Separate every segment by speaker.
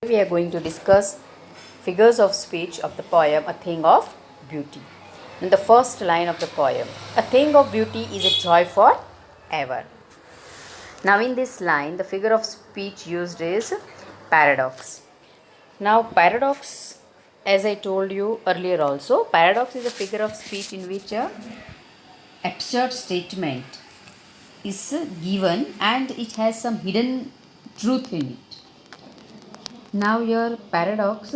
Speaker 1: We are going to discuss figures of speech of the poem A Thing of Beauty. In the first line of the poem, a thing of beauty is a joy for ever. Now, in this line, the figure of speech used is paradox. Now, paradox, as I told you earlier also, paradox is a figure of speech in which a absurd statement is given and it has some hidden truth in it. Now, your paradox,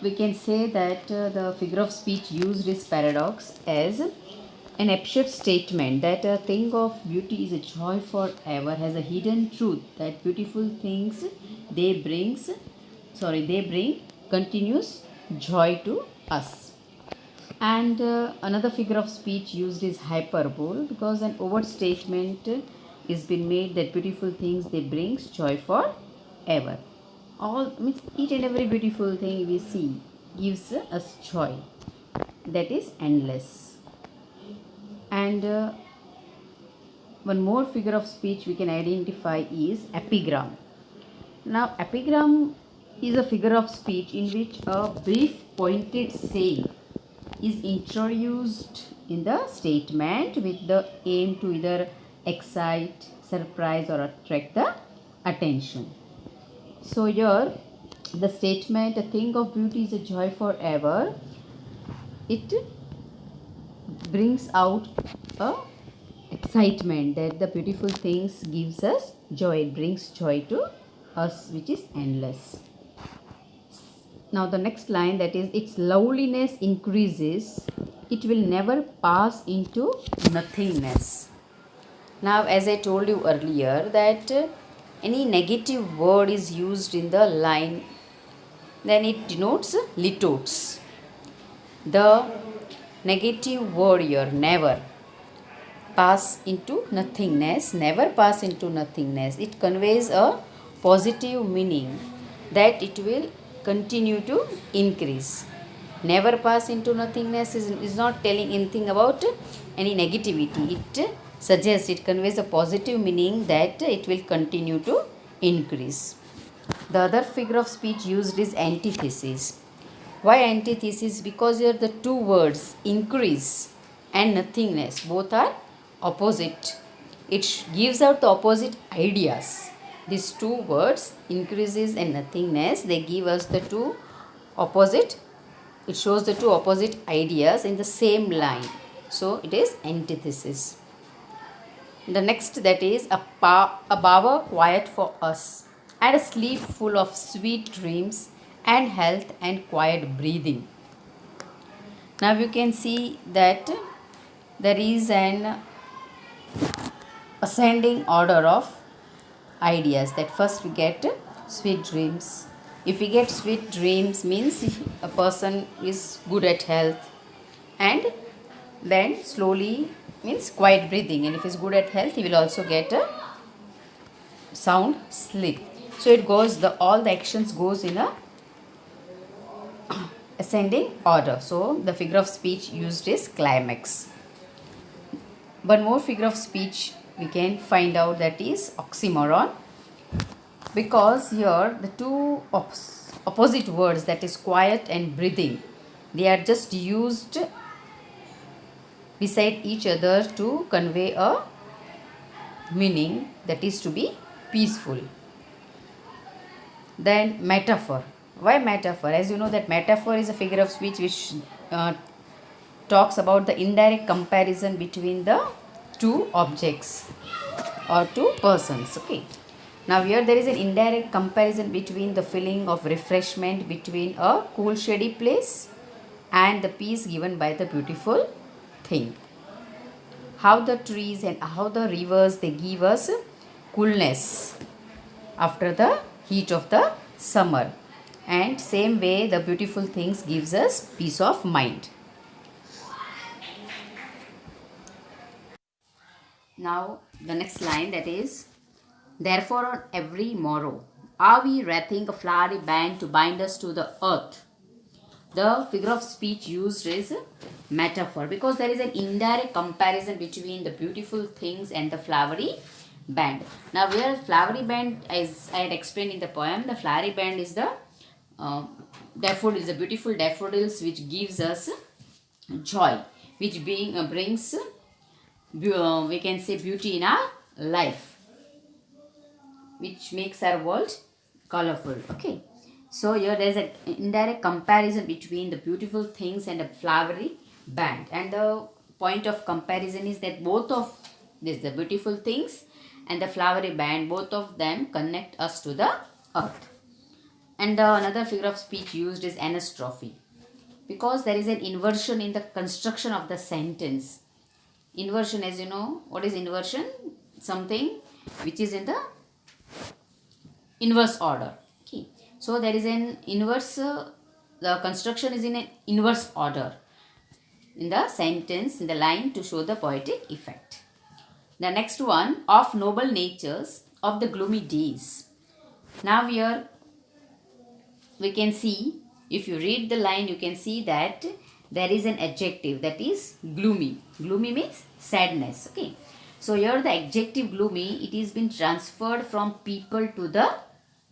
Speaker 1: we can say that the figure of speech used is paradox as an absurd statement that a thing of beauty is a joy forever has a hidden truth that beautiful things they bring continuous joy to us. And another figure of speech used is hyperbole because an overt statement is been made that beautiful things they brings joy forever. All means each and every beautiful thing we see gives us joy that is endless. And one more figure of speech we can identify is epigram. Now, epigram is a figure of speech in which a brief pointed saying is introduced in the statement with the aim to either excite, surprise, or attract the attention. So, here the statement, a thing of beauty is a joy forever, it brings out a excitement that the beautiful things gives us joy, it brings joy to us which is endless. Now the next line, that is its loveliness increases, it will never pass into nothingness. Now, as I told you earlier that any negative word is used in the line, then it denotes litotes. The negative word here, never, pass into nothingness, never pass into nothingness. It conveys a positive meaning that it will continue to increase. Never pass into nothingness is not telling anything about any negativity. It suggests, it conveys a positive meaning that it will continue to increase. The other figure of speech used is antithesis. Why antithesis? Because here the two words increase and nothingness both are opposite. It gives out the opposite ideas. These two words, increases and nothingness, they give us the two opposite, it shows the two opposite ideas in the same line. So it is antithesis. The next, that is a bower quiet for us and a sleep full of sweet dreams and health and quiet breathing. Now you can see that there is an ascending order of ideas, that first we get sweet dreams. If we get sweet dreams means a person is good at health, and then slowly means quiet breathing, and if he is good at health he will also get a sound sleep. So it goes, all the actions goes in a ascending order. So the figure of speech used is climax. One more figure of speech we can find out, that is oxymoron, because here the two opposite words, that is quiet and breathing, they are just used beside each other to convey a meaning, that is to be peaceful. Then metaphor. Why metaphor? As you know that metaphor is a figure of speech which talks about the indirect comparison between the two objects or two persons. Okay. Now here there is an indirect comparison between the feeling of refreshment between a cool shady place and the peace given by the beautiful thing. How the trees and how the rivers, they give us coolness after the heat of the summer, and same way the beautiful things gives us peace of mind. Now the next line, that is therefore on every morrow are we wreathing a flowery band to bind us to the earth. The figure of speech used is metaphor because there is an indirect comparison between the beautiful things and the flowery band. Now where flowery band, as I had explained in the poem, the flowery band is the daffodils, the beautiful daffodils which gives us joy, which brings we can say beauty in our life, which makes our world colorful. Okay, so here there is an indirect comparison between the beautiful things and a flowery band, and the point of comparison is that both of this, the beautiful things and the flowery band, both of them connect us to the earth. And another figure of speech used is anastrophe, because there is an inversion in the construction of the sentence. Inversion, as you know, what is inversion? Something which is in the inverse order. Okay, so there is an inverse, the construction is in an inverse order in the sentence, in the line, to show the poetic effect. The next one, of noble natures of the gloomy days. Now here we can see, if you read the line, you can see that there is an adjective, that is gloomy. Gloomy means sadness. Okay, so here the adjective gloomy, it is been transferred from people to the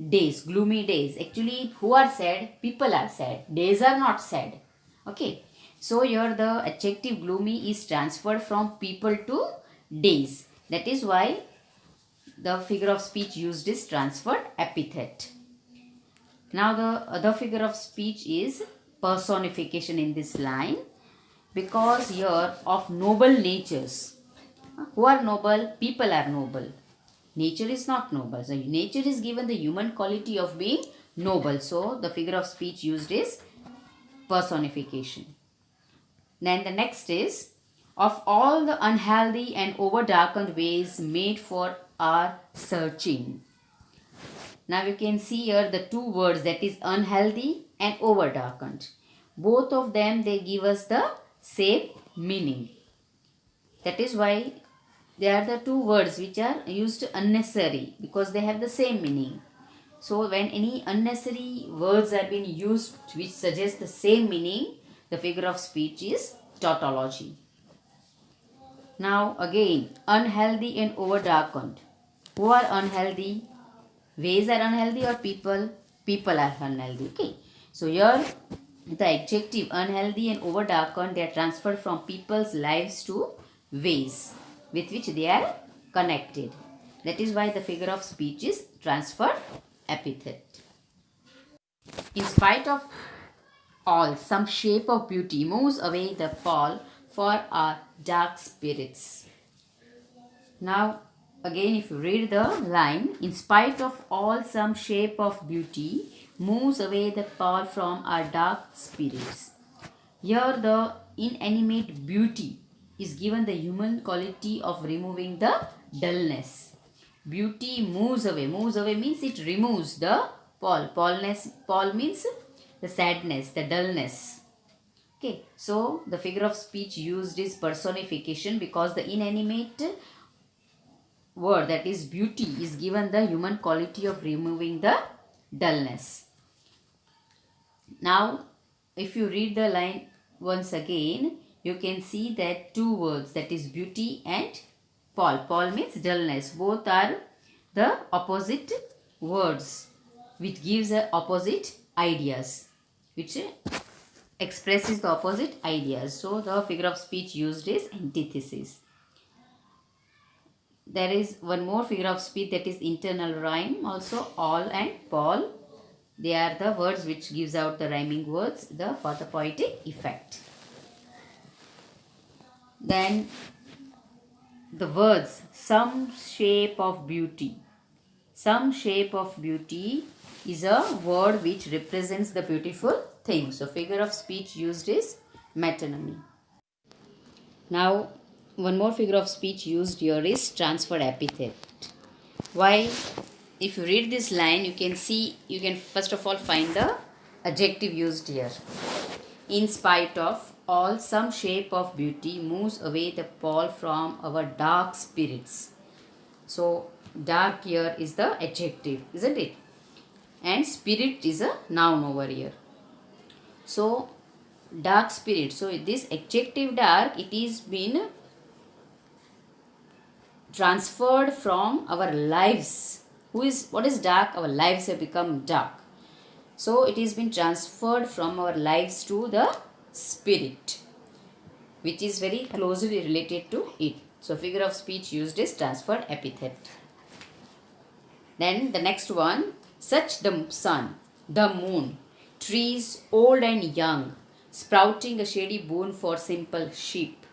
Speaker 1: days, gloomy days. Actually, who are sad? People are sad. Days are not sad. Okay, so here the adjective gloomy is transferred from people to days. That is why the figure of speech used is transferred epithet. Now the other figure of speech is personification in this line, because here of noble natures. Who are noble? People are noble. Nature is not noble. So nature is given the human quality of being noble. So the figure of speech used is personification. Then the next is of all the unhealthy and over darkened ways made for our searching. Now you can see here the two words, that is unhealthy and over darkened. Both of them, they give us the same meaning. That is why they are the two words which are used unnecessary, because they have the same meaning. So when any unnecessary words are being used which suggest the same meaning, the figure of speech is tautology. Now again, unhealthy and over darkened. Who are unhealthy? Ways are unhealthy or people? People are unhealthy. Okay, so here the adjective unhealthy and over darkened, they are transferred from people's lives to ways with which they are connected. That is why the figure of speech is transferred epithet. In spite of all, some shape of beauty moves away the pall for our dark spirits. Now again, if you read the line, in spite of all, some shape of beauty moves away the pall from our dark spirits. Here the inanimate beauty is given the human quality of removing the dullness. Beauty moves away. Moves away means it removes the pall. Pall means the sadness, the dullness. Okay, so the figure of speech used is personification, because the inanimate word, that is beauty, is given the human quality of removing the dullness. Now if you read the line once again, you can see that two words, that is beauty and pall. Pall means dullness. Both are the opposite words which gives opposite ideas, which expresses the opposite ideas. So the figure of speech used is antithesis. There is one more figure of speech, that is internal rhyme. Also all and pall, they are the words which gives out the rhyming words for the poetic effect. Then the words some shape of beauty. Some shape of beauty is a word which represents the beautiful thing. So figure of speech used is metonymy. Now one more figure of speech used here is transferred epithet. Why? If you read this line, you can see, you can first of all find the adjective used here. In spite of all, some shape of beauty moves away the pall from our dark spirits. So dark here is the adjective, isn't it? And spirit is a noun over here. So dark spirit. So this adjective dark, it is been transferred from our lives. What is dark? Our lives have become dark. So it is been transferred from our lives to the spirit, which is very closely related to it. So figure of speech used is transferred epithet. Then the next one, such the sun, the moon, trees old and young, sprouting a shady boon for simple sheep.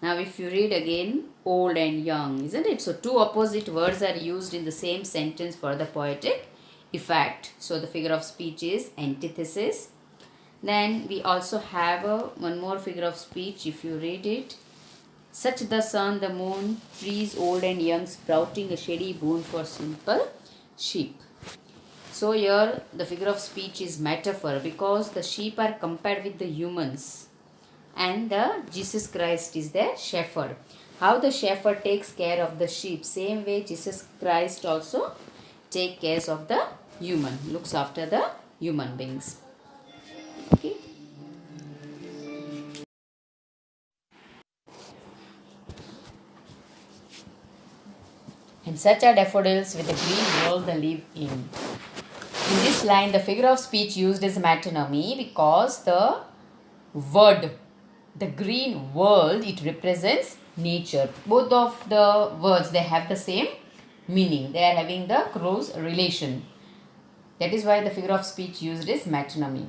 Speaker 1: Now if you read again, old and young, isn't it? So two opposite words are used in the same sentence for the poetic effect. So the figure of speech is antithesis. Then we also have one more figure of speech if you read it. Such the sun, the moon, trees old and young, sprouting a shady boon for simple sheep. So here the figure of speech is metaphor because the sheep are compared with the humans and the Jesus Christ is their shepherd. How the shepherd takes care of the sheep, same way Jesus Christ also take care of the human, looks after the human beings. Okay. And such are daffodils with a green world they live in. In this line, the figure of speech used is metonymy because the word, the green world, it represents nature. Both of the words, they have the same meaning. They are having the close relation. That is why the figure of speech used is metonymy.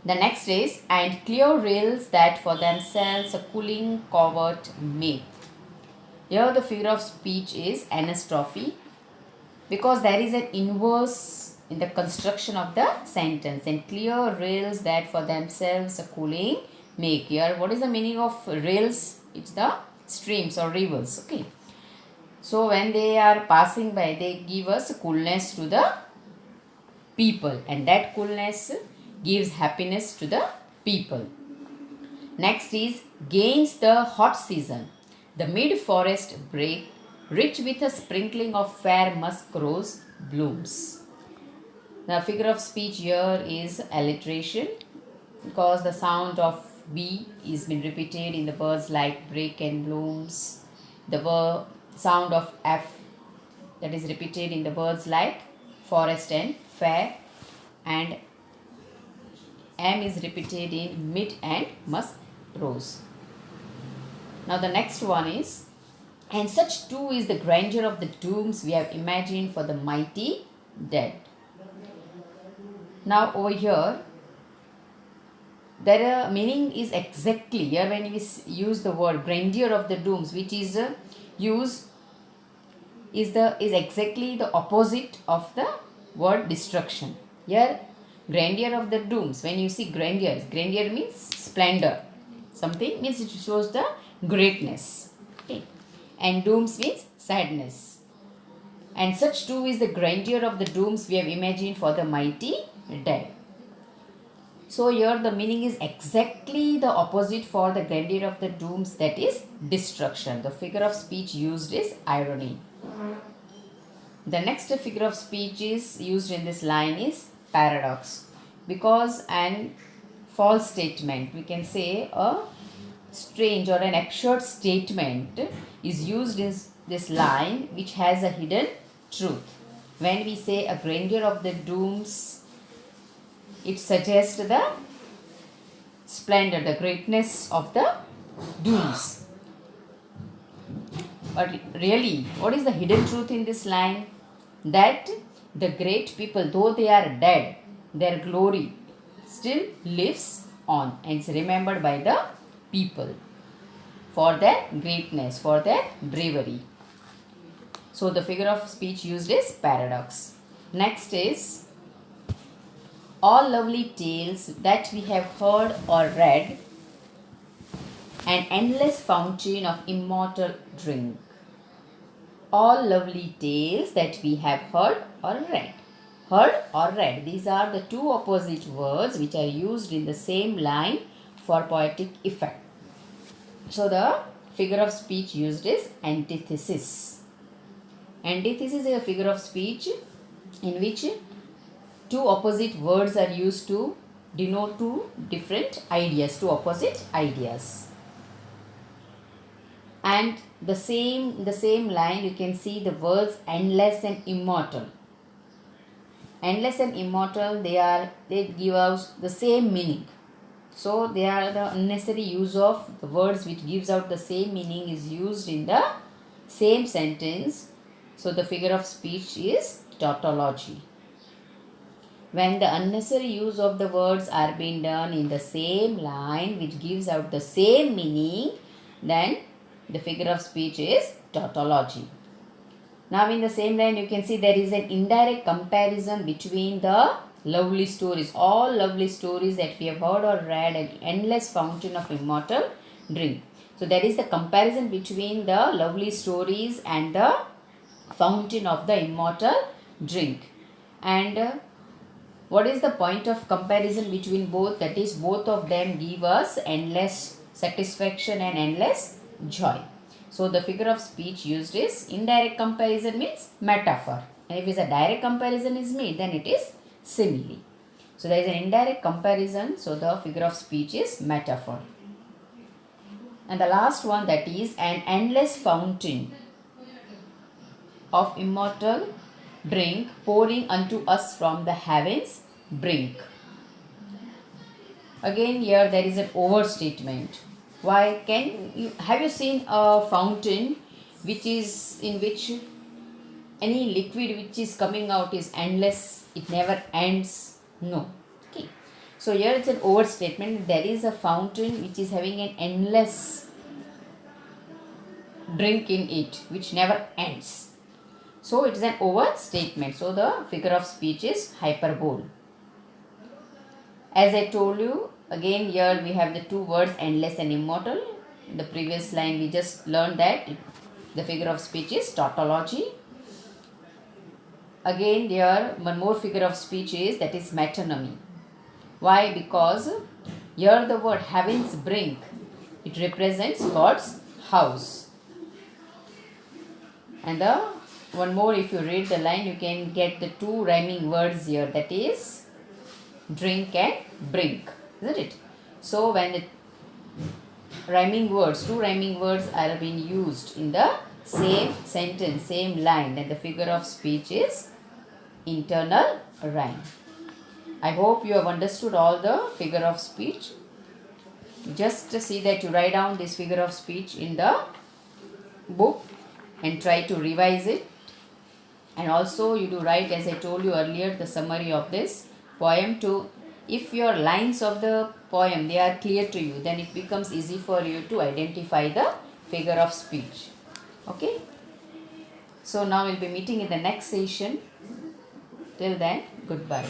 Speaker 1: The next is, and clear rills that for themselves a cooling covert make. Here the figure of speech is anastrophe because there is an inverse in the construction of the sentence, and clear rills that for themselves a cooling make. Here what is the meaning of rills? It's the streams or rivers. Okay. So when they are passing by, they give us coolness to the people, and that coolness gives happiness to the people. Next is, gains the hot season. The mid-forest brake, rich with a sprinkling of fair musk rose blooms. The figure of speech here is alliteration because the sound of B is been repeated in the words like break and blooms. The sound of F, that is repeated in the words like forest and fair, and M is repeated in mid and musk rose. Now the next one is, and such too is the grandeur of the dooms we have imagined for the mighty dead. Now over here, their meaning is exactly, here when we use the word grandeur of the dooms, which is used is exactly the opposite of the word destruction. Here grandeur of the dooms, when you see grandeur means splendor. Something means it shows the greatness. Okay. And dooms means sadness. And such too is the grandeur of the dooms we have imagined for the mighty dead. So here the meaning is exactly the opposite for the grandeur of the dooms, that is destruction. The figure of speech used is irony. The next figure of speech is used in this line is paradox, because an false statement, we can say a strange or an absurd statement is used in this line which has a hidden truth. When we say a grandeur of the dooms, it suggests the splendor, the greatness of the dooms. But really, what is the hidden truth in this line? That the great people, though they are dead, their glory still lives on and is remembered by the people for their greatness, for their bravery. So the figure of speech used is paradox. Next is, all lovely tales that we have heard or read, an endless fountain of immortal drink. All lovely tales that we have heard or read. Heard or read, these are the two opposite words which are used in the same line for poetic effect. So the figure of speech used is antithesis. Antithesis is a figure of speech in which two opposite words are used to denote two different ideas, two opposite ideas. And the same line you can see the words endless and immortal. Endless and immortal, they give us the same meaning. So they are the unnecessary use of the words which gives out the same meaning is used in the same sentence. So the figure of speech is tautology. When the unnecessary use of the words are being done in the same line which gives out the same meaning, then the figure of speech is tautology. Now in the same line you can see there is an indirect comparison between the lovely stories. All lovely stories that we have heard or read, an endless fountain of immortal drink. So there is a comparison between the lovely stories and the fountain of the immortal drink. And what is the point of comparison between both? That is, both of them give us endless satisfaction and endless joy. So the figure of speech used is indirect comparison, means metaphor. And if it's a direct comparison is made, then it is simile. So there is an indirect comparison, so the figure of speech is metaphor. And the last one, that is an endless fountain of immortal drink pouring unto us from the heavens brink. Again here there is an overstatement. Why? Have you seen a fountain which is in which any liquid which is coming out is endless, it never ends? No. Okay. So here it's an overstatement. There is a fountain which is having an endless drink in it which never ends. So it is an overstatement. So the figure of speech is hyperbole. As I told you, again here we have the two words endless and immortal. In the previous line we just learned that the figure of speech is tautology. Again here one more figure of speech is, that is metonymy. Why? Because here the word heaven's brink, it represents God's house. And the one more, if you read the line, you can get the two rhyming words here, that is drink and brink, isn't it? So when the rhyming words, two rhyming words are being used in the same sentence, same line, then the figure of speech is internal rhyme. I hope you have understood all the figure of speech. Just see that you write down this figure of speech in the book and try to revise it. And also you do write, as I told you earlier, the summary of this poem to, if your lines of the poem they are clear to you, then it becomes easy for you to identify the figure of speech. Okay. So now we'll be meeting in the next session. Till then, goodbye.